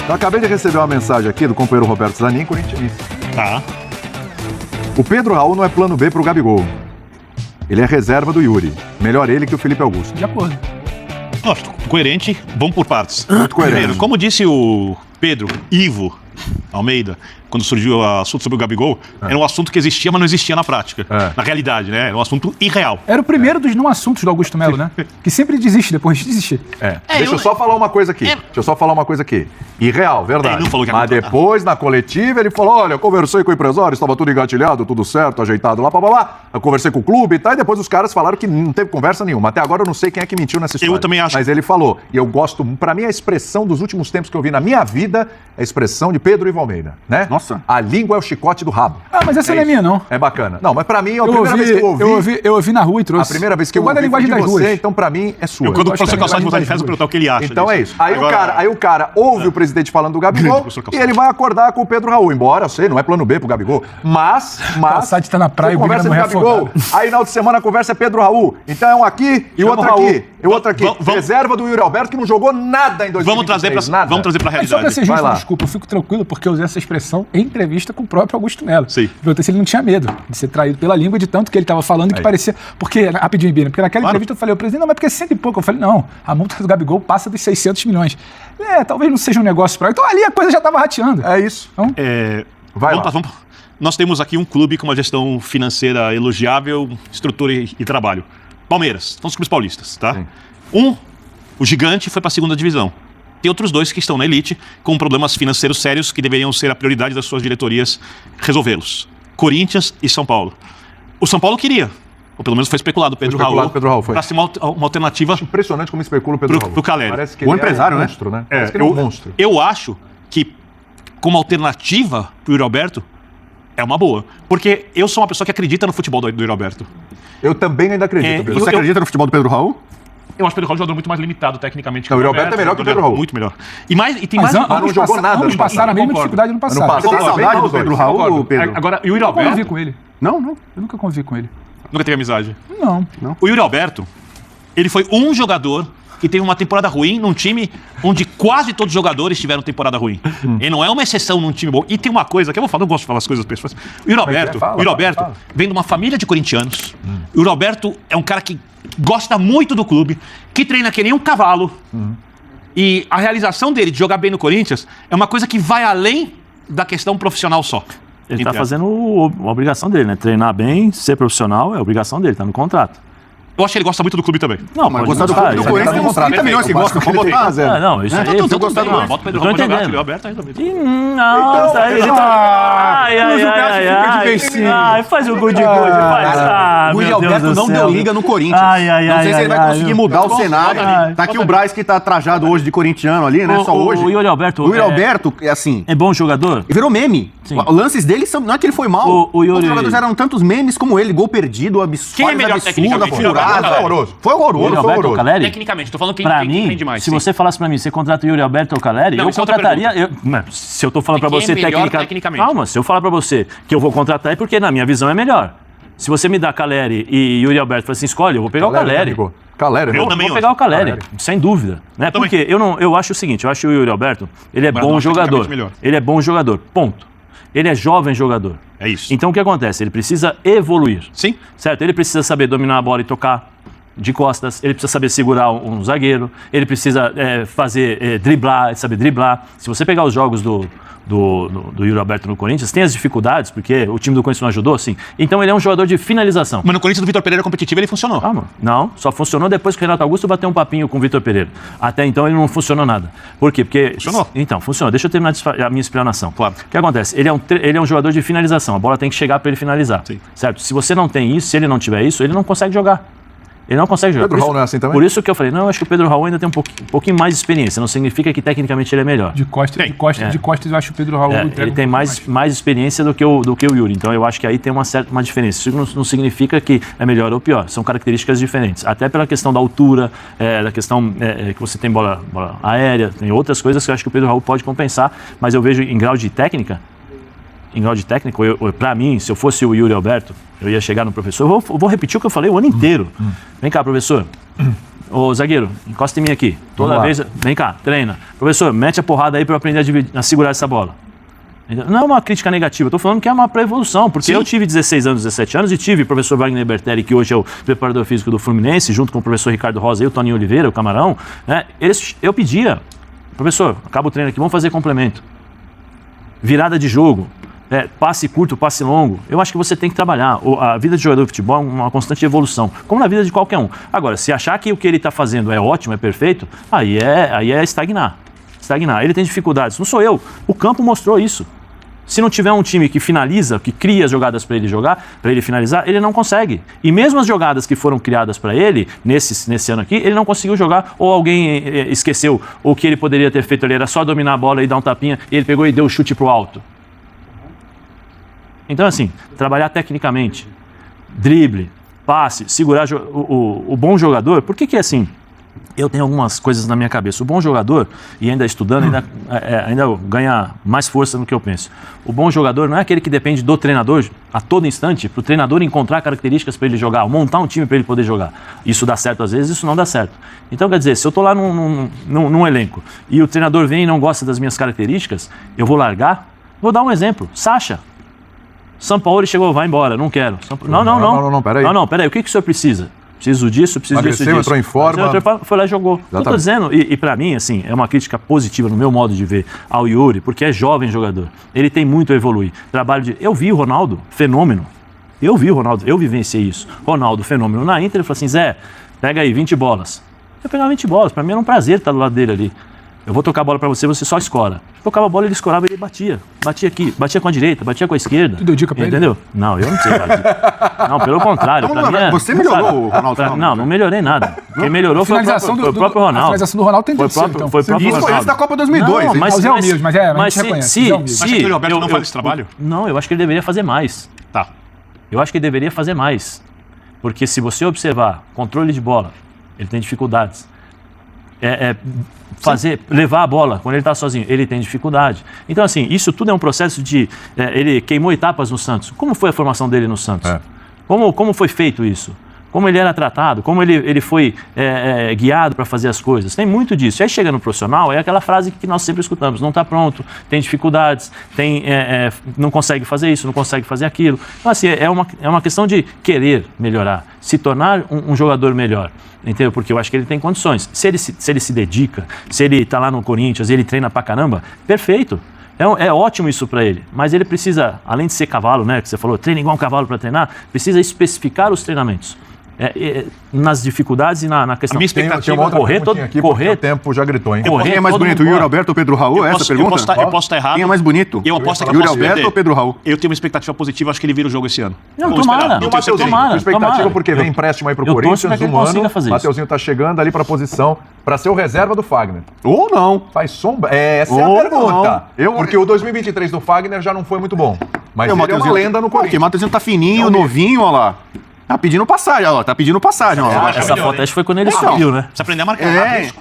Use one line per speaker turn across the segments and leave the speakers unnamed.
Eu acabei de receber uma mensagem aqui do companheiro Roberto Zanin, corintianista.
Tá.
O Pedro Raul não é plano B pro Gabigol. Ele é reserva do Yuri. Melhor ele que o Felipe Augusto.
De acordo.
Lógico, coerente, vamos por partes.
Muito coerente.
Primeiro, como disse o Pedro Ivo Almeida, quando surgiu o assunto sobre o Gabigol, era um assunto que existia, mas não existia na prática. Na realidade, né? Era um assunto irreal.
Era o primeiro dos não assuntos do Augusto Melo, né? Que sempre desiste depois de desistir.
Deixa eu só falar uma coisa aqui. Irreal, verdade.
Ele não falou que
Mas depois, na coletiva, ele falou: olha, eu conversei com o empresário, estava tudo engatilhado, tudo certo, ajeitado lá, blá. Eu conversei com o clube e tal, e depois os caras falaram que não teve conversa nenhuma. Até agora eu não sei quem é que mentiu nessa história.
Eu também acho.
Mas ele falou. E eu gosto, pra mim, a expressão dos últimos tempos que eu vi na minha vida é a expressão de Pedro Ivo Almeida, né?
Nossa.
A língua é o chicote do rabo.
Ah, mas essa não é minha, não.
É bacana. Não, mas pra mim, a primeira vez que eu ouvi...
Eu ouvi na rua e trouxe.
A primeira vez que eu
gosto
ouvi
da linguagem
de
das
você,
ruas.
então pra mim é sua.
Quando o
gosto
professor
da
Calçado voltar de
linguagem
férias, eu perguntar o que ele acha
Então
disso.
é isso. Aí o cara ouve o presidente falando do Gabigol
Professor
e
Calçado.
ele vai acordar com o Pedro Raul. Embora, eu sei, não é plano B pro Gabigol. Mas
Calçado tá na praia e o
conversa de
Grêmio
Gabigol. Aí, final de semana, a conversa é Pedro Raul. Então é um aqui e o outro aqui. E o outro aqui. Reserva do Yuri Alberto, que não jogou nada em 2023.
Vamos trazer pra
Mas só pra
realidade.
ser
Vai
justo,
lá.
desculpa, eu fico tranquilo porque eu usei essa expressão em entrevista com o próprio Augusto Melo.
Sim.
Perguntei se ele não tinha medo de ser traído pela língua, de tanto que ele estava falando que parecia... Porque, rapidinho, Bina, porque naquela entrevista eu falei, o presidente, não, mas porque é cento e pouco. Eu falei, não, a multa do Gabigol passa dos 600 milhões. Talvez não seja um negócio pra ele. Então ali a coisa já estava rateando.
É isso.
Então,
Vai lá.
Nós temos aqui um clube com uma gestão financeira elogiável, estrutura e trabalho. Palmeiras, são os clubes paulistas, tá?
Sim.
O gigante foi para a segunda divisão. Tem outros dois que estão na elite com problemas financeiros sérios que deveriam ser a prioridade das suas diretorias resolvê-los. Corinthians e São Paulo. O São Paulo queria, ou pelo menos foi especulado o Pedro Raul, para ser uma alternativa
Impressionante como especula o Pedro Raul.
pro Caleri.
Parece que
O
ele
empresário,
é um
né?
monstro, né? Parece que ele é um monstro.
Eu acho que, como alternativa pro Yuri Alberto, é uma boa. Porque eu sou uma pessoa que acredita no futebol do Yuri Alberto.
Eu também ainda acredito, Pedro.
Você acredita no futebol do Pedro Raul?
Eu acho o Pedro Raul um jogador muito mais limitado tecnicamente.
Não, o Yuri Alberto é melhor que o Pedro Raul.
Muito melhor. E tem
mas
mais...
não jogou nada
Ambos
no
passaram a mesma
Concordo.
dificuldade no passado.
Ano passado,
Você tem saudade do
dois.
Pedro Raul,
Concordo.
Pedro?
Agora, o Yuri
Eu nunca convivi
Alberto...
com ele.
Não.
Eu nunca convivi com ele.
Nunca teve amizade.
Não.
O Yuri Alberto, ele foi um jogador que teve uma temporada ruim num time onde quase todos os jogadores tiveram temporada ruim. Ele não é uma exceção num time bom. E tem uma coisa que eu vou falar, eu gosto de falar as coisas das pessoas. O Yuri Alberto, vem de uma família de corintianos. O Yuri Alberto é um cara que gosta muito do clube, que treina que nem um cavalo. E a realização dele de jogar bem no Corinthians é uma coisa que vai além da questão profissional só.
Ele tá fazendo a obrigação dele, né? Treinar bem, ser profissional é a obrigação dele, tá no contrato.
Eu acho que ele gosta muito do clube também.
Não,
Mas
pode
gostar do
gostar,
clube do
isso aí
Corinthians
tá
tem
no
uns 30 milhões que gostam. Vamos botar.
Ah, não, isso aí...
Se eu gostar do
Bota o Pedro
Eu tô
Raul pra jogar,
entendendo.
Yuri Alberto aí também.
Nossa, aí ele tá... Ai, faz o good, faz.
O Yuri Alberto não deu liga no Corinthians. Não sei se ele vai conseguir mudar o cenário. Tá aqui o Braz que tá trajado hoje de corintiano ali, né? Só hoje.
O Yuri Alberto...
O Yuri Alberto, é assim,
É bom jogador?
virou meme.
Sim.
Os lances dele são. Não é que ele foi mal.
O Yuri-
Os jogadores eram tantos memes como ele, gol perdido, absurdo.
Quem é melhor tecnicamente?
Furada.
Foi
horroroso.
Foi
Yuri
horroroso, foi
Alberto ou
horroroso.
Caleri?
Tecnicamente, tô falando quem
Pra
quem
mim,
rende mais.
se
sim.
você falasse pra mim, você contrata o Yuri Alberto ou o Caleri,
Não,
eu
isso é outra
contrataria... Se eu tô falando pra
Quem é
você
melhor tecnicamente?
Calma, se eu falar pra você que eu vou contratar é porque na minha visão é melhor. Se você me dá Caleri e Yuri Alberto e fala assim, escolhe, eu vou pegar o Caleri.
Caleri,
Eu
não.
também
Vou pegar o Caleri, sem dúvida. Né?
Também.
Porque eu acho o seguinte, eu acho que o Yuri Alberto, ele é
Mas
bom
não,
jogador.
tecnicamente melhor.
Ele é bom jogador, ponto. Ele é jovem jogador.
É isso.
Então o que acontece? Ele precisa evoluir.
Sim.
Certo? Ele precisa saber dominar a bola e tocar de costas, ele precisa saber segurar um zagueiro, ele precisa driblar, saber driblar. Se você pegar os jogos do Yuri Alberto no Corinthians, tem as dificuldades, porque o time do Corinthians não ajudou, sim. Então ele é um jogador de finalização.
Mas no Corinthians do Vitor Pereira competitivo ele funcionou.
Ah, mano. Não, só funcionou depois que o Renato Augusto bateu um papinho com o Vitor Pereira. Até então ele não funcionou nada. Por quê? Porque...
Funcionou.
Então, funcionou. Deixa eu terminar a minha explanação.
Claro.
O que acontece? Ele é um jogador de finalização. A bola tem que chegar para ele finalizar.
Sim.
Certo? Se você não tem isso, se ele não tiver isso, ele não consegue jogar. Ele não consegue jogar.
Pedro Raul não é assim também?
Por isso que eu falei, não, eu acho que o Pedro Raul ainda tem um pouquinho mais de experiência. Não significa que tecnicamente ele é melhor.
De costas eu acho o Pedro Raul...
Ele tem mais experiência do que o Yuri. Então eu acho que aí tem uma diferença. Isso não significa que é melhor ou pior. São características diferentes. Até pela questão da altura, da questão que você tem bola aérea, tem outras coisas que eu acho que o Pedro Raul pode compensar. Mas eu vejo em grau de técnica, para mim, se eu fosse o Yuri Alberto, eu ia chegar no professor, eu vou repetir o que eu falei o ano inteiro. Vem cá, professor, Ô, zagueiro, encosta em mim aqui. Toda vez, vem cá, treina. Professor, mete a porrada aí para eu aprender a segurar essa bola. Não é uma crítica negativa, eu tô falando que é uma pré-evolução, porque eu tive 16 anos, 17 anos e tive o professor Wagner Bertelli, que hoje é o preparador físico do Fluminense, junto com o professor Ricardo Rosa e o Toninho Oliveira, o Camarão, né? Eu pedia, professor, acaba o treino aqui, vamos fazer complemento. Virada de jogo, passe curto, passe longo. Eu acho que você tem que trabalhar. A vida de jogador de futebol é uma constante evolução, como na vida de qualquer um. Agora, se achar que o que ele está fazendo é ótimo, é perfeito, aí é estagnar. Ele tem dificuldades. Não sou eu. O campo mostrou isso. Se não tiver um time que finaliza, que cria as jogadas para ele jogar, para ele finalizar, ele não consegue. E mesmo as jogadas que foram criadas para ele, nesse ano aqui, ele não conseguiu jogar, ou alguém esqueceu, ou o que ele poderia ter feito ali era só dominar a bola e dar um tapinha, e ele pegou e deu o chute pro alto. Então, assim, trabalhar tecnicamente, drible, passe, segurar o bom jogador. Por que assim? Eu tenho algumas coisas na minha cabeça. O bom jogador, e ainda estudando, ainda ganha mais força no que eu penso. O bom jogador não é aquele que depende do treinador a todo instante, para o treinador encontrar características para ele jogar, montar um time para ele poder jogar. Isso dá certo às vezes, isso não dá certo. Então, quer dizer, se eu estou lá num elenco e o treinador vem e não gosta das minhas características, eu vou largar? Vou dar um exemplo. Sacha. São Paulo chegou, vai embora, não quero. Não, peraí. O que o senhor precisa? Preciso disso.
Entrou em forma.
Foi lá e jogou. Eu tô dizendo, e para mim, assim, é uma crítica positiva no meu modo de ver ao Yuri, porque é jovem jogador. Ele tem muito a evoluir. Eu vi o Ronaldo, fenômeno. Eu vivenciei isso. Ronaldo, fenômeno. Na Inter, ele falou assim, Zé, pega aí 20 bolas. Eu pegava 20 bolas, para mim era um prazer estar do lado dele ali. Eu vou tocar a bola pra você, você só escora. Tocava a bola, ele escorava e ele batia. Batia aqui, batia com a direita, batia com a esquerda.
Tu deu dica pra ele?
Entendeu? Não, eu não sei dar dica. Não, pelo contrário.
Você melhorou o Ronaldo?
Não melhorei nada. Quem melhorou foi o próprio Ronaldo.
A finalização do Ronaldo tem que ser, então.
Foi o próprio
Isso foi antes da Copa 2002.
Mas
é humilde, mas a gente reconhece.
Mas acha que o Roberto não faz esse trabalho?
Não, eu acho que ele deveria fazer mais.
Tá.
Eu acho que ele deveria fazer mais. Porque se você observar controle de bola, ele tem dificuldades. Levar a bola quando ele está sozinho, ele tem dificuldade. Então, assim, isso tudo é um processo de... ele queimou etapas no Santos. Como foi a formação dele no Santos? Como foi feito isso? Como ele era tratado? Como ele foi guiado para fazer as coisas? Tem muito disso. Aí chega no profissional, é aquela frase que nós sempre escutamos. Não está pronto, tem dificuldades, não consegue fazer isso, não consegue fazer aquilo. Então, assim, é uma questão de querer melhorar, se tornar um jogador melhor. Entendeu? Porque eu acho que ele tem condições. Se ele se dedica, se ele está lá no Corinthians, ele treina pra caramba, perfeito. É ótimo isso para ele. Mas ele precisa, além de ser cavalo, né, que você falou, treina igual um cavalo para treinar, precisa especificar os treinamentos. Nas dificuldades e na questão.
A minha expectativa
é correr. O tempo já gritou, hein?
Quem é mais bonito, o Yuri Alberto ou Pedro Raul? Essa pergunta?
Eu posso estar errado.
Quem é mais bonito?
Eu aposto que
Yuri Alberto ou Pedro Raul?
Eu tenho uma expectativa positiva, acho que ele vira o jogo esse ano.
Não, tomara.
E o Mateuzinho? Expectativa porque vem empréstimo aí pro Corinthians, um ano. O Mateuzinho tá chegando ali pra posição, pra ser o reserva do Fagner.
Ou não.
Faz sombra? Essa é a pergunta. Porque o 2023 do Fagner já não foi muito bom. Mas ele é uma lenda no Corinthians.
O Mateuzinho tá fininho, novinho, olha lá. Tá pedindo passagem, ó.
Essa foto acho que foi quando ele subiu, né?
Precisa aprender a marcar.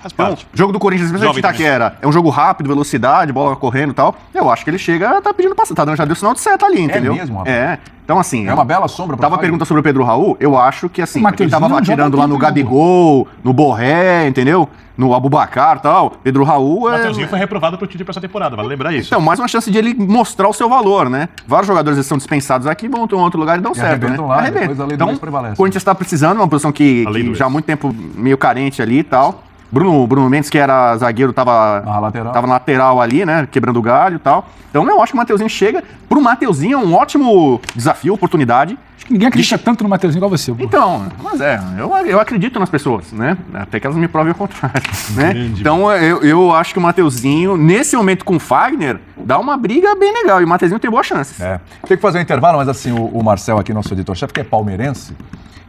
Então, jogo do Corinthians, principalmente Itaquera, é um jogo rápido, velocidade, bola correndo e tal. Eu acho que ele chega, tá pedindo passagem. Já deu sinal de seta ali, entendeu?
Mesmo, rapaz?
Então, assim...
É uma bela sombra.
Tava pergunta sobre o Pedro Raul, eu acho que, assim, quem tava atirando lá no Gabigol, no Borré, entendeu? No Abubacar e tal, Pedro Raul...
O Mateuzinho foi reprovado pro Tite pra essa temporada, vale lembrar isso.
Então, mais uma chance de ele mostrar o seu valor, né? Vários jogadores são dispensados aqui, vão em outro lugar e dão certo, né?
Lá, depois a lei do ex prevalece.
O Corinthians tá precisando, uma posição que já há muito tempo meio carente ali e tal. Bruno Mendes, que era zagueiro, tava na lateral ali, né? Quebrando o galho e tal. Então eu acho que o Mateuzinho chega. Pro Mateuzinho é um ótimo desafio, oportunidade.
Acho que ninguém acredita tanto no Mateuzinho igual você.
Então, mas eu acredito nas pessoas, né? Até que elas me provem o contrário, né? Então eu acho que o Mateuzinho, nesse momento com o Fagner, dá uma briga bem legal. E o Mateuzinho tem boas chances.
Tem que fazer um intervalo, mas assim, o Marcel aqui, nosso editor-chefe, que é palmeirense,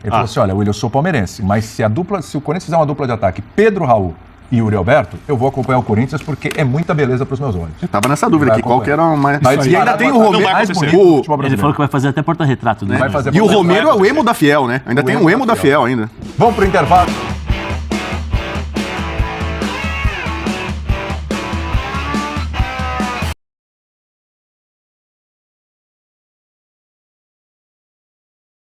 ele falou assim, olha, William, eu sou palmeirense, mas se o Corinthians fizer uma dupla de ataque, Pedro Raul e Yuri Alberto, eu vou acompanhar o Corinthians porque é muita beleza pros meus olhos.
Eu tava nessa dúvida aqui, qual que era o mais...
E ainda tem o Romero,
mais bonito.
Ele falou que vai fazer até porta-retrato, né?
E o Romero é o emo da Fiel, né? Ainda tem o emo da Fiel ainda.
Vamos pro intervalo.